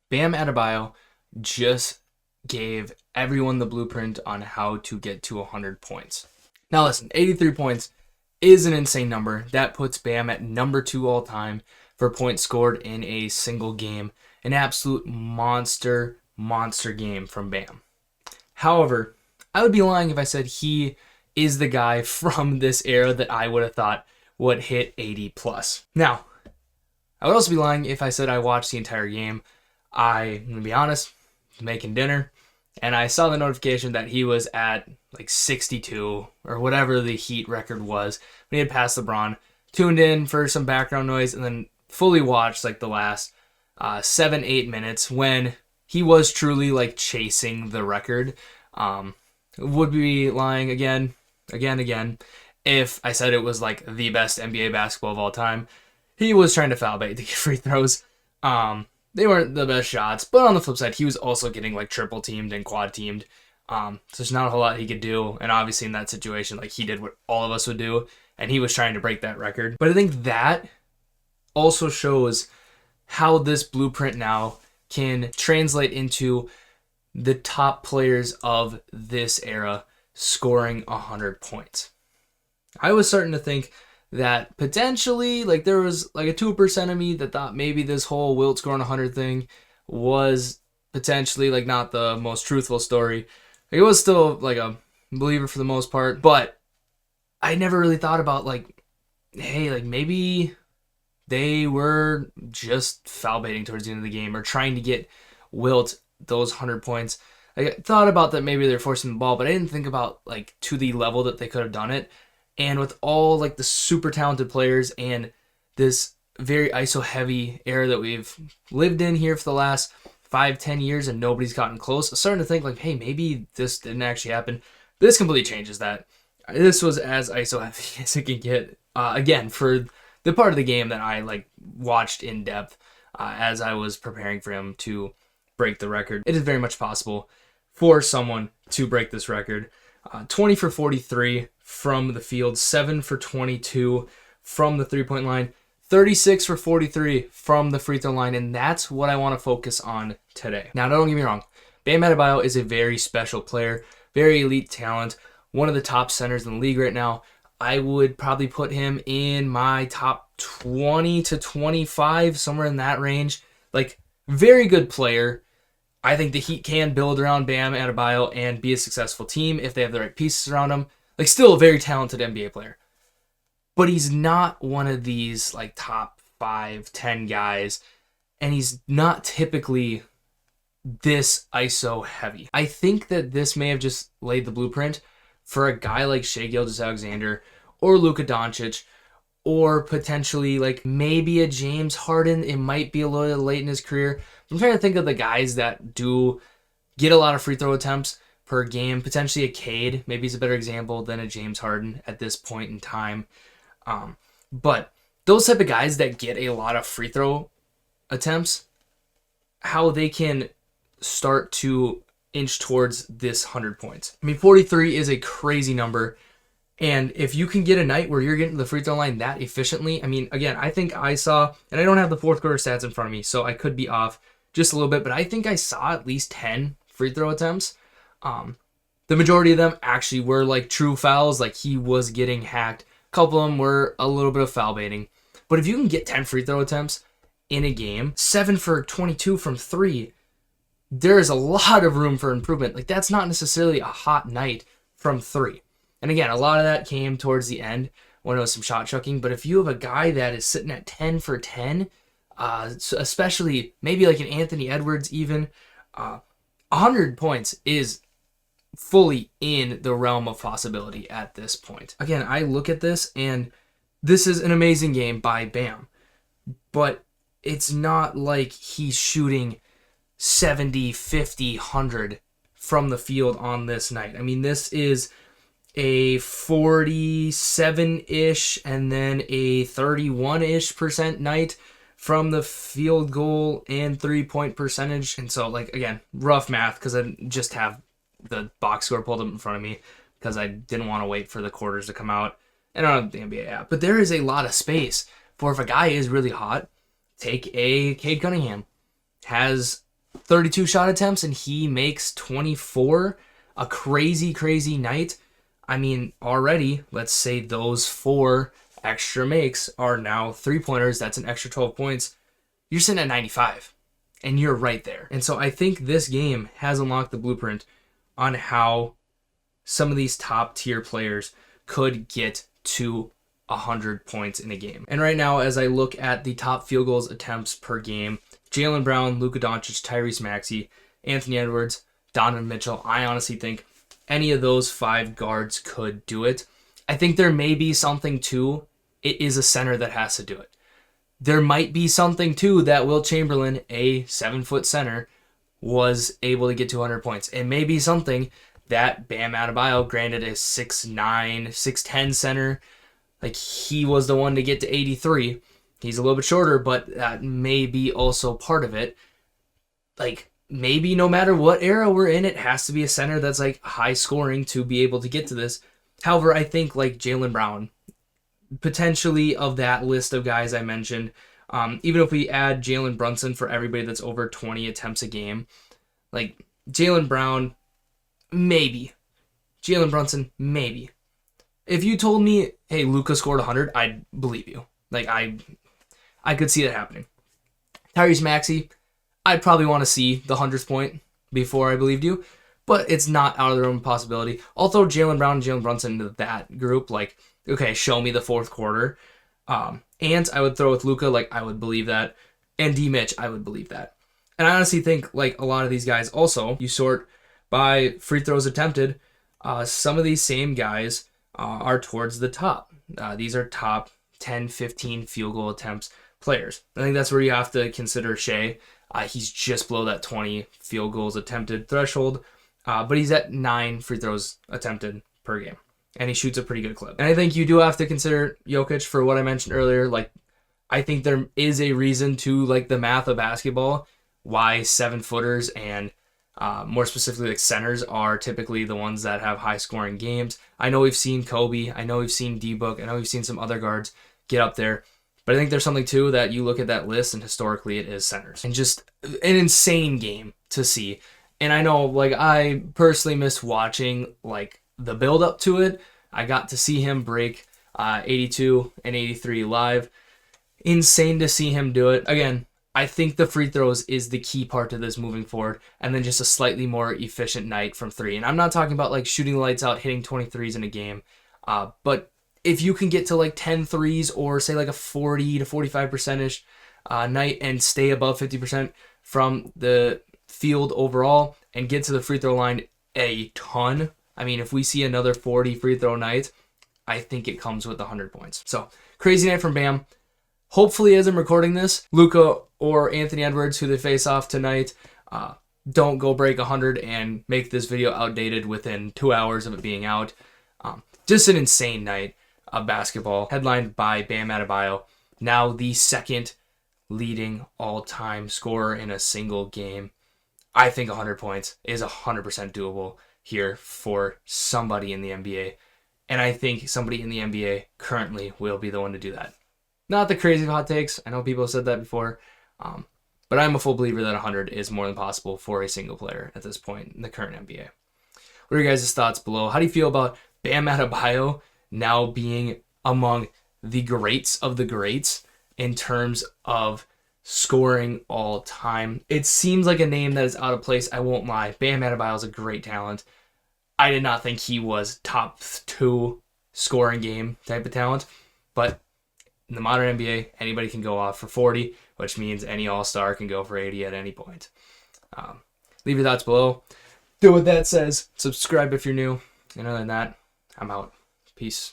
Bam Adebayo just gave everyone the blueprint on how to get to 100 points. Now listen, 83 points is an insane number. That puts Bam at number 2 all time for points scored in a single game. An absolute monster game from Bam. However, I would be lying if I said he is the guy from this era that I would have thought would hit 80 plus. Now, I would also be lying if I said I watched the entire game. I'm going to be honest, was making dinner, and I saw the notification that he was at like 62 or whatever the Heat record was when he had passed LeBron. Tuned in for some background noise and then fully watched like the last 7-8 minutes when he was truly like chasing the record. Would be lying again, if I said it was like the best NBA basketball of all time. He was trying to foul bait to get free throws. They weren't the best shots, but on the flip side, he was also getting like triple teamed and quad teamed. So there's not a whole lot he could do. And obviously in that situation, like he did what all of us would do, and he was trying to break that record. But I think that also shows how this blueprint now can translate into the top players of this era scoring 100 points. I was starting to think that potentially, like, there was like a 2% of me that thought maybe this whole Wilt scoring 100 thing was potentially like not the most truthful story. Like, it was still like a believer for the most part, but I never really thought about like, hey, like maybe they were just foul baiting towards the end of the game or trying to get Wilt those 100 points. I thought about that maybe they're forcing the ball, but I didn't think about like to the level that they could have done it. And with all like the super talented players and this very ISO heavy era that we've lived in here for the last 5-10 years and nobody's gotten close, I'm starting to think like, hey, maybe this didn't actually happen. This completely changes that. This was as ISO heavy as it can get. Again, for the part of the game that I like watched in depth as I was preparing for him to break the record. It is very much possible for someone to break this record. 20 for 43 from the field, 7 for 22 from the three-point line, 36 for 43 from the free throw line, and that's what I want to focus on today. Now, don't get me wrong. Bam Adebayo is a very special player, very elite talent, one of the top centers in the league right now. I would probably put him in my top 20 to 25, somewhere in that range. Like, very good player. I think the Heat can build around Bam Adebayo and be a successful team if they have the right pieces around him. Like, still a very talented NBA player. But he's not one of these, like, top 5-10 guys. And he's not typically this ISO heavy. I think that this may have just laid the blueprint for a guy like Shai Gilgeous-Alexander or Luka Doncic, or potentially like maybe a James Harden. It might be a little late in his career. I'm trying to think of the guys that do get a lot of free throw attempts per game. Potentially a Cade, maybe he's a better example than a James Harden at this point in time. But those type of guys that get a lot of free throw attempts, how they can start to inch towards this 100 points. I mean, 43 is a crazy number. And if you can get a night where you're getting to the free throw line that efficiently, I mean, again, I think I saw, and I don't have the fourth quarter stats in front of me, so I could be off just a little bit, but I think I saw at least 10 free throw attempts. The majority of them actually were like true fouls, like he was getting hacked. A couple of them were a little bit of foul baiting. But if you can get 10 free throw attempts in a game, 7 for 22 from 3, there is a lot of room for improvement. Like, that's not necessarily a hot night from 3. And again, a lot of that came towards the end when it was some shot chucking. But if you have a guy that is sitting at 10 for 10, especially maybe like an Anthony Edwards even, 100 points is fully in the realm of possibility at this point. Again, I look at this and this is an amazing game by Bam. But it's not like he's shooting 70, 50, 100 from the field on this night. I mean, this is a 47-ish and then a 31-ish% night from the field goal and 3-point percentage. And so, like, again, rough math because I just have the box score pulled up in front of me because I didn't want to wait for the quarters to come out. And I don't have the NBA app. But there is a lot of space for if a guy is really hot, take a Cade Cunningham. Has 32 shot attempts and he makes 24. A crazy, crazy night. I mean, already, let's say those 4 extra makes are now 3-pointers. That's an extra 12 points. You're sitting at 95, and you're right there. And so I think this game has unlocked the blueprint on how some of these top tier players could get to 100 points in a game. And right now, as I look at the top field goals attempts per game, Jaylen Brown, Luka Doncic, Tyrese Maxey, Anthony Edwards, Donovan Mitchell, I honestly think any of those 5 guards could do it. I think there may be something too. It is a center that has to do it. There might be something too that Wilt Chamberlain, a 7-foot center, was able to get to 100 points. It may be something that Bam Adebayo, granted a 6'9", 6'10 center, like he was the one to get to 83. He's a little bit shorter, but that may be also part of it. Like, maybe no matter what era we're in, it has to be a center that's like high scoring to be able to get to this. However, I think like Jaylen Brown, potentially of that list of guys I mentioned, even if we add Jalen Brunson for everybody that's over 20 attempts a game, like Jaylen Brown, maybe. Jalen Brunson, maybe. If you told me, hey, Luka scored 100, I'd believe you. Like, I could see that happening. Tyrese Maxey, I'd probably want to see the 100th point before I believed you, but it's not out of the realm of possibility. I'll throw Jaylen Brown and Jalen Brunson into that group. Like, okay, show me the fourth quarter. And I would throw with Luka, like, I would believe that. And D. Mitch, I would believe that. And I honestly think, like, a lot of these guys also, you sort by free throws attempted, some of these same guys are towards the top. These are top 10, 15 field goal attempts players. I think that's where you have to consider Shea. He's just below that 20 field goals attempted threshold, but he's at 9 free throws attempted per game, and he shoots a pretty good clip. And I think you do have to consider Jokic for what I mentioned earlier. Like, I think there is a reason to, like, the math of basketball, why 7-footers and more specifically like centers are typically the ones that have high scoring games. I know we've seen Kobe, I know we've seen D-Book, I know we've seen some other guards get up there, but I think there's something too that you look at that list and historically it is centers. And just an insane game to see. And I know, like, I personally miss watching like the build up to it. I got to see him break 82 and 83 live. Insane to see him do it. Again, I think the free throws is the key part to this moving forward, and then just a slightly more efficient night from 3. And I'm not talking about like shooting the lights out, hitting 23s in a game, but if you can get to like 10 threes or say like a 40 to 45% night and stay above 50% from the field overall and get to the free throw line a ton. I mean, if we see another 40 free throw night, I think it comes with 100 points. So crazy night from Bam. Hopefully, as I'm recording this, Luka or Anthony Edwards, who they face off tonight, don't go break 100 and make this video outdated within 2 hours of it being out. Just an insane night of basketball, headlined by Bam Adebayo, now the second leading all-time scorer in a single game. I think 100 points is 100% doable here for somebody in the NBA, and I think somebody in the NBA currently will be the one to do that. Not the crazy hot takes. I know people have said that before. But I'm a full believer that 100 is more than possible for a single player at this point in the current NBA. What are your guys' thoughts below? How do you feel about Bam Adebayo now being among the greats of the greats in terms of scoring all time? It seems like a name that is out of place. I won't lie. Bam Adebayo is a great talent. I did not think he was top 2 scoring game type of talent, but in the modern NBA, anybody can go off for 40, which means any all-star can go for 80 at any point. Leave your thoughts below. Do what that says. Subscribe if you're new. And other than that, I'm out. Peace.